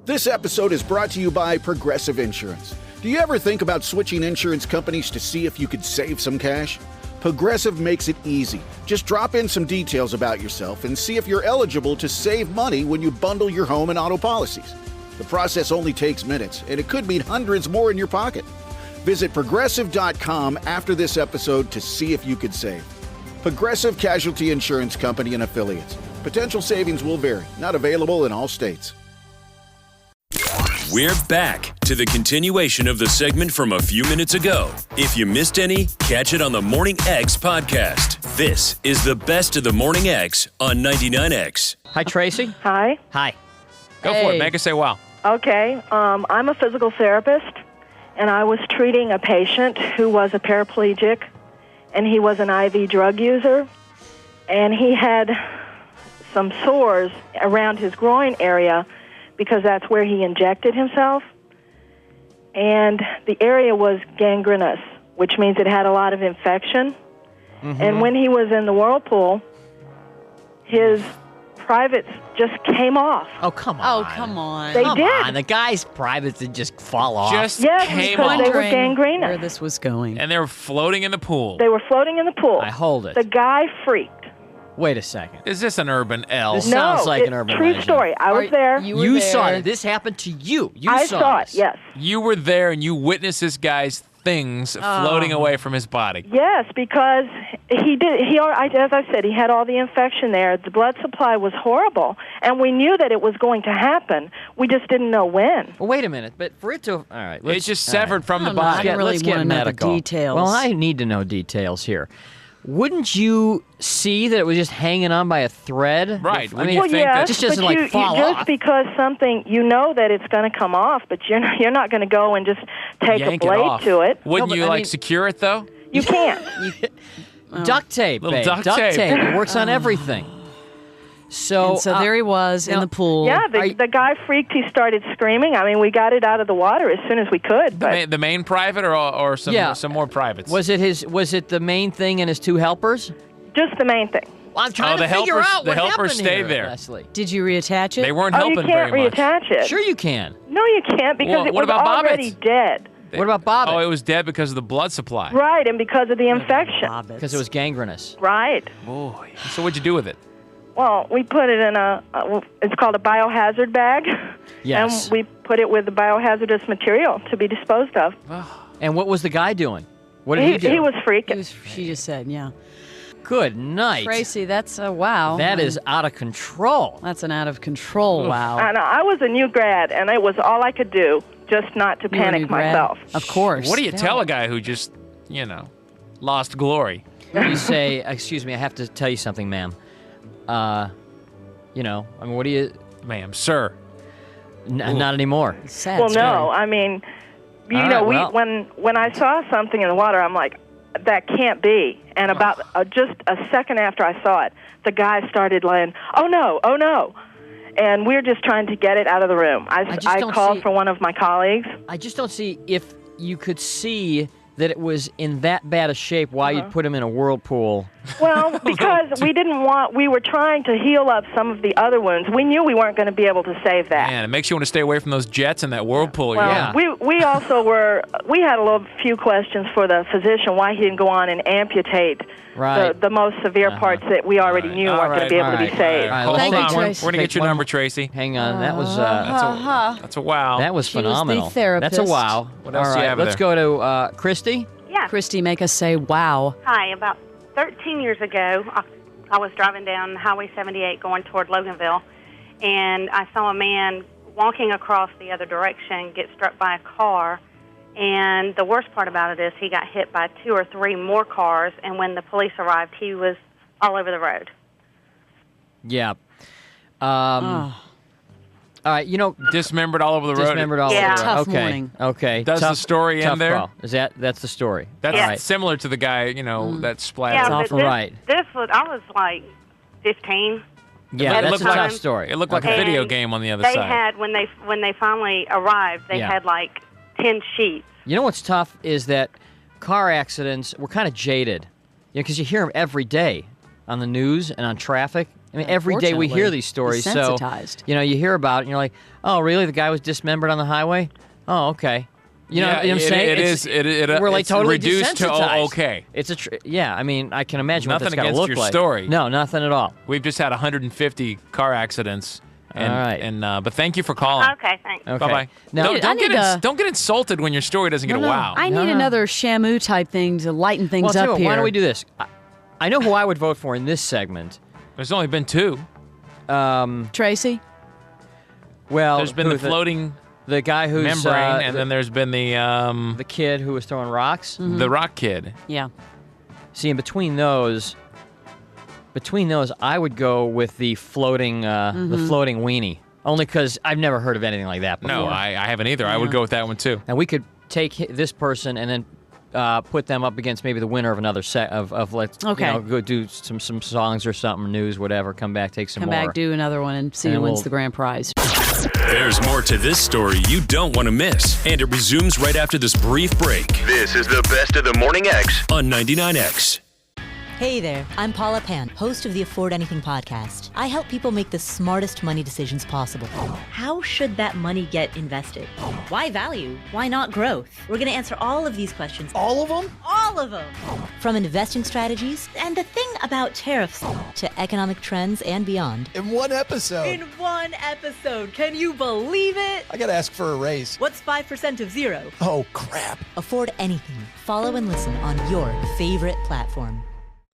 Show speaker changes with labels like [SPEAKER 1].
[SPEAKER 1] This episode is brought to you by Progressive Insurance. Do you ever think about switching insurance companies to see if you could save some cash? Progressive makes it easy. Just drop in some details about yourself and see if you're eligible to save money when you bundle your home and auto policies. The process only takes minutes, and it could mean hundreds more in your pocket. Visit Progressive.com after this episode to see if you could save. Progressive Casualty Insurance Company and Affiliates. Potential savings will vary. Not available in all states.
[SPEAKER 2] We're back to the continuation of the segment from a few minutes ago. If you missed any, catch it on the Morning X podcast. This is the best of the Morning X on 99X.
[SPEAKER 3] Hi, Tracy.
[SPEAKER 4] Hi.
[SPEAKER 3] Hi.
[SPEAKER 5] Go for it. Make us say wow.
[SPEAKER 4] Okay. I'm a physical therapist, and I was treating a patient who was a paraplegic, and he was an IV drug user, and he had some sores around his groin area because that's where he injected himself. And the area was gangrenous, which means it had a lot of infection. Mm-hmm. And when he was in the whirlpool, his privates just came off.
[SPEAKER 3] Oh, come on.
[SPEAKER 6] Oh, come on.
[SPEAKER 4] They
[SPEAKER 3] Come
[SPEAKER 4] did.
[SPEAKER 3] on. The guy's privates did just fall off.
[SPEAKER 5] Just
[SPEAKER 4] Yes,
[SPEAKER 5] came
[SPEAKER 4] because
[SPEAKER 5] off.
[SPEAKER 4] they were gangrenous.
[SPEAKER 6] Where this was going.
[SPEAKER 5] And they were floating in the pool.
[SPEAKER 4] They were floating in the pool.
[SPEAKER 3] I hold it.
[SPEAKER 4] The guy freaked.
[SPEAKER 3] Wait a second.
[SPEAKER 5] Is this an urban L?
[SPEAKER 3] This sounds like an urban
[SPEAKER 4] true
[SPEAKER 3] legend.
[SPEAKER 4] story. I was there.
[SPEAKER 3] You saw it. This happened to you.
[SPEAKER 4] I saw it,
[SPEAKER 3] this.
[SPEAKER 4] yes.
[SPEAKER 5] You were there and you witnessed this guy's things floating away from his body.
[SPEAKER 4] Yes, because he did. As I said, he had all the infection there. The blood supply was horrible, and we knew that it was going to happen. We just didn't know when.
[SPEAKER 3] Well, wait a minute. But for it to... All right.
[SPEAKER 5] It just severed from the
[SPEAKER 6] I
[SPEAKER 5] body.
[SPEAKER 6] don't really
[SPEAKER 3] let's get
[SPEAKER 6] wanna know the
[SPEAKER 3] medical.
[SPEAKER 6] details.
[SPEAKER 3] Well, I need to know details here. Wouldn't you see that it was just hanging on by a thread?
[SPEAKER 5] Right.
[SPEAKER 3] I
[SPEAKER 5] Wouldn't
[SPEAKER 3] mean,
[SPEAKER 5] you
[SPEAKER 4] Well,
[SPEAKER 5] think
[SPEAKER 4] yes,
[SPEAKER 5] that-
[SPEAKER 3] it just doesn't
[SPEAKER 4] but
[SPEAKER 3] like fall
[SPEAKER 4] just
[SPEAKER 3] off.
[SPEAKER 4] because something, you know that it's going to come off, but you're not going to go and just take
[SPEAKER 5] Yank
[SPEAKER 4] a
[SPEAKER 5] it
[SPEAKER 4] blade
[SPEAKER 5] off.
[SPEAKER 4] to it.
[SPEAKER 5] Wouldn't
[SPEAKER 3] No, but
[SPEAKER 5] you,
[SPEAKER 3] I mean-
[SPEAKER 5] secure it, though?
[SPEAKER 4] You can't.
[SPEAKER 3] duct tape,
[SPEAKER 5] Little
[SPEAKER 3] babe.
[SPEAKER 5] duct tape.
[SPEAKER 3] It works on everything. So,
[SPEAKER 6] And so there he was in
[SPEAKER 3] now-
[SPEAKER 6] the pool.
[SPEAKER 4] Yeah, the guy freaked. He started screaming. I mean, we got it out of the water as soon as we could. But
[SPEAKER 5] The main private or some more privates?
[SPEAKER 3] Was it the main thing and his two helpers?
[SPEAKER 4] just the main thing.
[SPEAKER 3] Well, I'm trying
[SPEAKER 5] the
[SPEAKER 3] to figure
[SPEAKER 5] helpers-
[SPEAKER 3] out
[SPEAKER 5] the
[SPEAKER 3] what
[SPEAKER 5] helpers
[SPEAKER 3] happened
[SPEAKER 5] stayed
[SPEAKER 3] here,
[SPEAKER 5] there.
[SPEAKER 3] Leslie.
[SPEAKER 6] Did you reattach it?
[SPEAKER 5] They weren't
[SPEAKER 4] Oh, you
[SPEAKER 5] helping
[SPEAKER 4] can't
[SPEAKER 5] very much.
[SPEAKER 4] reattach it.
[SPEAKER 3] Sure you can.
[SPEAKER 4] No, you can't because
[SPEAKER 5] Well,
[SPEAKER 4] it
[SPEAKER 5] what
[SPEAKER 4] was
[SPEAKER 5] about
[SPEAKER 4] already
[SPEAKER 5] bobbits?
[SPEAKER 4] dead.
[SPEAKER 3] What about Bobbit?
[SPEAKER 5] Oh, it was dead because of the blood supply.
[SPEAKER 4] Right, and because of the infection.
[SPEAKER 3] Because it was gangrenous.
[SPEAKER 4] Right.
[SPEAKER 5] Boy. So what'd you do with it?
[SPEAKER 4] Well, we put it in it's called a biohazard bag.
[SPEAKER 3] Yes.
[SPEAKER 4] And we put it with the biohazardous material to be disposed of.
[SPEAKER 3] And what was the guy doing? What did he do?
[SPEAKER 4] He was freaking.
[SPEAKER 6] She just said, yeah.
[SPEAKER 3] Good night.
[SPEAKER 6] Tracy, that's a wow.
[SPEAKER 3] That is out of control.
[SPEAKER 6] That's an out of control wow.
[SPEAKER 4] And I was a new grad, and it was all I could do, just not to
[SPEAKER 6] You were a new
[SPEAKER 4] panic
[SPEAKER 6] grad?
[SPEAKER 4] myself.
[SPEAKER 6] Of course.
[SPEAKER 5] What do you tell a guy who just, lost glory?
[SPEAKER 3] You say, excuse me, I have to tell you something, ma'am. What do you...
[SPEAKER 5] Ma'am, sir.
[SPEAKER 3] Not anymore.
[SPEAKER 6] Sad
[SPEAKER 4] Well,
[SPEAKER 6] story.
[SPEAKER 4] no, I mean,
[SPEAKER 3] All right, well.
[SPEAKER 4] when I saw something in the water, I'm like, that can't be. And about just a second after I saw it, the guy started laying, oh no. And we're just trying to get it out of the room. I
[SPEAKER 3] don't
[SPEAKER 4] called
[SPEAKER 3] see-
[SPEAKER 4] for one of my colleagues.
[SPEAKER 3] I just don't see if you could see that it was in that bad a shape why you'd put him in a whirlpool.
[SPEAKER 4] Well, because we were trying to heal up some of the other wounds. We knew we weren't going to be able to save that.
[SPEAKER 5] Man, it makes you want to stay away from those jets and that whirlpool.
[SPEAKER 4] Well,
[SPEAKER 3] Yeah.
[SPEAKER 4] we also we had a few questions for the physician why he didn't go on and amputate
[SPEAKER 3] Right.
[SPEAKER 4] the most severe parts that we already knew
[SPEAKER 5] All
[SPEAKER 4] weren't going
[SPEAKER 5] right,
[SPEAKER 4] to be able to
[SPEAKER 3] all
[SPEAKER 4] be
[SPEAKER 3] right,
[SPEAKER 4] saved.
[SPEAKER 3] all right.
[SPEAKER 5] Hold
[SPEAKER 6] Thank you,
[SPEAKER 5] on. We're
[SPEAKER 6] Tracy.
[SPEAKER 5] going to get your
[SPEAKER 3] One
[SPEAKER 5] number,
[SPEAKER 3] more-
[SPEAKER 5] Tracy.
[SPEAKER 3] Hang on, that was
[SPEAKER 5] That's a wow.
[SPEAKER 3] that was
[SPEAKER 6] She was the
[SPEAKER 3] phenomenal.
[SPEAKER 6] therapist.
[SPEAKER 3] That's a wow.
[SPEAKER 5] What else
[SPEAKER 3] All
[SPEAKER 5] do you
[SPEAKER 3] right,
[SPEAKER 5] have
[SPEAKER 3] let's
[SPEAKER 5] there?
[SPEAKER 3] go to Christy.
[SPEAKER 7] Yeah.
[SPEAKER 6] Christy, make us say wow.
[SPEAKER 7] Hi. About 13 years ago, I was driving down Highway 78 going toward Loganville, and I saw a man walking across the other direction get struck by a car. And the worst part about it is he got hit by 2 or 3 more cars, and when the police arrived, he was all over the road.
[SPEAKER 3] Yeah. All right,
[SPEAKER 5] Dismembered all over the road.
[SPEAKER 3] dismembered all
[SPEAKER 7] Yeah.
[SPEAKER 3] over.
[SPEAKER 6] Tough
[SPEAKER 3] okay.
[SPEAKER 6] morning.
[SPEAKER 3] Okay.
[SPEAKER 5] Does the story
[SPEAKER 3] tough
[SPEAKER 5] end there?
[SPEAKER 3] call. That's the story.
[SPEAKER 5] That's
[SPEAKER 3] all right.
[SPEAKER 5] similar to the guy, that splattered.
[SPEAKER 7] Yeah,
[SPEAKER 6] It's
[SPEAKER 7] but
[SPEAKER 6] awful.
[SPEAKER 7] this,
[SPEAKER 3] Right.
[SPEAKER 7] this was, I was like 15.
[SPEAKER 3] Yeah,
[SPEAKER 5] It
[SPEAKER 3] that's
[SPEAKER 5] looked
[SPEAKER 3] a
[SPEAKER 5] like-
[SPEAKER 3] tough story.
[SPEAKER 5] It looked like a
[SPEAKER 7] And
[SPEAKER 5] video game on the other
[SPEAKER 7] they
[SPEAKER 5] side.
[SPEAKER 7] had, when they finally arrived, they
[SPEAKER 3] Yeah.
[SPEAKER 7] had like 10 sheets.
[SPEAKER 3] You know what's tough is that car accidents, we're kind of jaded. Because you hear them every day on the news and on traffic. I mean, every day we hear these stories. So,
[SPEAKER 6] desensitized.
[SPEAKER 3] you hear about it, and you're like, oh, really? The guy was dismembered on the highway? Oh, okay. You know what I'm saying? We're like
[SPEAKER 5] it's
[SPEAKER 3] totally
[SPEAKER 5] reduced to
[SPEAKER 3] desensitized.
[SPEAKER 5] Okay.
[SPEAKER 3] It's I mean, I can imagine
[SPEAKER 5] Nothing
[SPEAKER 3] what that's got to
[SPEAKER 5] against
[SPEAKER 3] look
[SPEAKER 5] your
[SPEAKER 3] like.
[SPEAKER 5] story.
[SPEAKER 3] No, nothing at all.
[SPEAKER 5] We've just had 150 car accidents. And,
[SPEAKER 3] all right.
[SPEAKER 5] But thank you for calling.
[SPEAKER 7] Okay, thanks.
[SPEAKER 3] Okay.
[SPEAKER 5] Bye-bye.
[SPEAKER 3] Now,
[SPEAKER 5] Don't get insulted when your story doesn't get a wow.
[SPEAKER 6] I need another Shamu type thing to lighten things up here.
[SPEAKER 3] Why don't we do this? I know who I would vote for in this segment.
[SPEAKER 5] There's only been 2.
[SPEAKER 6] Tracy?
[SPEAKER 3] Well,
[SPEAKER 5] There's been the floating
[SPEAKER 3] the guy who's
[SPEAKER 5] membrane, and then there's been
[SPEAKER 3] the kid who was throwing rocks.
[SPEAKER 6] Mm-hmm.
[SPEAKER 5] the rock kid.
[SPEAKER 6] Yeah.
[SPEAKER 3] See, in between those, I would go with the floating weenie. Only because I've never heard of anything like that before.
[SPEAKER 5] No, I haven't either. I would go with that one too.
[SPEAKER 3] And we could take this person and then put them up against maybe the winner of another set of let's go do some songs or something, news, whatever. Come back, take some more.
[SPEAKER 6] Come back, do another one, and see who wins the grand prize.
[SPEAKER 2] There's more to this story you don't want to miss, and it resumes right after this brief break. This is the best of the Morning X on 99X.
[SPEAKER 8] Hey there, I'm Paula Pan, host of the Afford Anything podcast. I help people make the smartest money decisions possible.
[SPEAKER 9] How should that money get invested? Why value? Why not growth? We're going to answer all of these questions.
[SPEAKER 10] All of them?
[SPEAKER 9] All of them!
[SPEAKER 8] From investing strategies
[SPEAKER 9] And the thing about tariffs.
[SPEAKER 8] to economic trends and beyond.
[SPEAKER 10] In one episode.
[SPEAKER 9] In one episode. Can you believe it?
[SPEAKER 10] I gotta ask for a raise.
[SPEAKER 9] What's 5% of zero?
[SPEAKER 10] Oh, crap.
[SPEAKER 8] Afford Anything. Follow and listen on your favorite platform.